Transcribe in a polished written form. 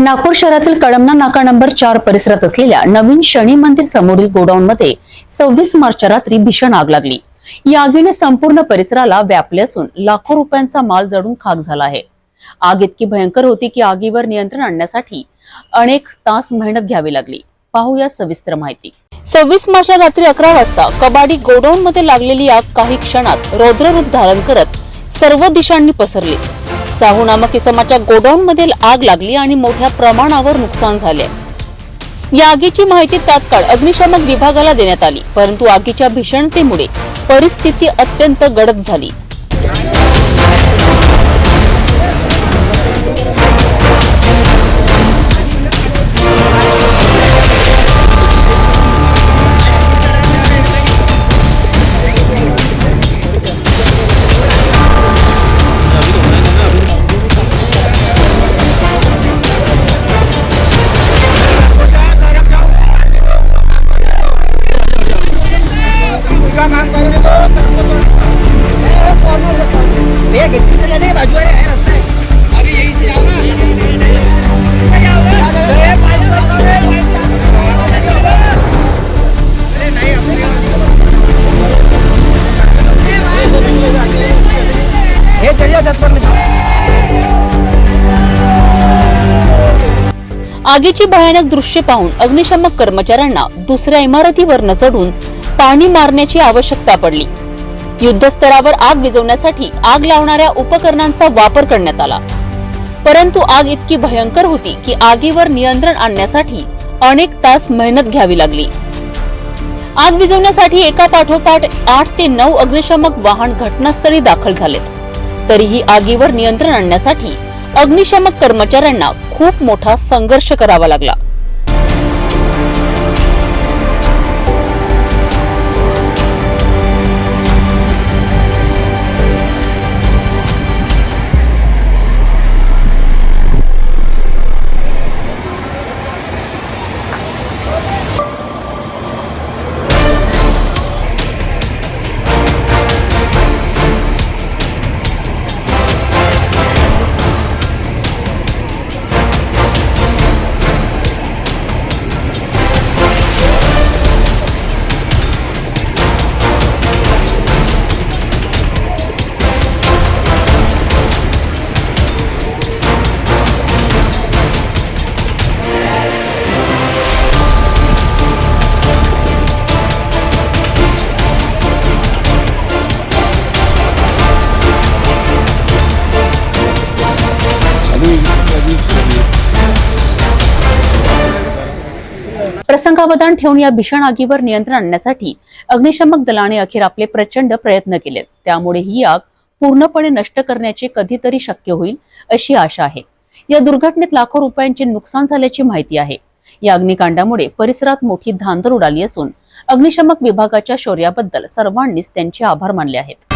नागपूर शहरातील कळमना नाका नंबर 4 परिसरात असलेल्या नवीन शनी मंदिर समोरील गोडाऊन मध्ये 26 मार्चच्या रात्री भीषण आग लागली। या आगीने संपूर्ण परिसराला व्यापले असून लाखो रुपयांचा माल जळून खाक झाला आहे। आग इतकी भयंकर होती की आगीवर नियंत्रण आणण्यासाठी अनेक तास मेहनत घ्यावी लागली। पाहूया सविस्तर माहिती। 26 मार्चला रात्री 11 वाजता कबाडी गोडाऊन मध्ये लागलेली आग काही क्षणात रौद्ररूप धारण करत सर्व दिशांनी पसरली। साहू नामक इसमाच्या गोडाऊन मध्ये आग लागली आणि मोठ्या प्रमाणावर नुकसान झाले। या आगीची माहिती तात्काळ अग्निशमन विभागाला देण्यात आली, परंतु आगीच्या भीषणतेमुळे परिस्थिती अत्यंत गडद झाली। आगीची भयानक दृश्य पाहून अग्निशमक कर्मचाऱ्यांना दुसऱ्या इमारतीवर न चढून पाणी मारण्याची आवश्यकता पडली। युद्धस्तरावर आग विझवण्यासाठी आग लावणाऱ्या उपकरणांचा वापर करण्यात आला, परंतु आग इतकी भयंकर होती की आगीवर नियंत्रण आणण्यासाठी अनेक तास मेहनत घ्यावी लागली। आग विझवण्यासाठी एका पाठोपाठ 8 ते 9 अग्निशमक वाहन घटनास्थळी दाखल झालेत। तरीही आगीवर नियंत्रण आणण्यासाठी अग्निशमक कर्मचाऱ्यांना खूप मोठा संघर्ष करावा लागला। प्रसंगावधान ठेवून या भीषण आगीवर नियंत्रण आणण्यासाठी अग्निशमक दलाने अखेर आपले प्रचंड प्रयत्न केलेत। त्यामुळे ही आग पूर्णपणे नष्ट करण्याचे कधीतरी शक्य होईल अशी आशा आहे। या दुर्घटनेत लाखो रुपयांचे नुकसान झाल्याची माहिती आहे। या अग्निकांडामुळे परिसरात मोठी धांदल उडाली असून अग्निशमक विभागाच्या शौर्याबद्दल सर्वांनीच त्यांचे आभार मानले आहेत।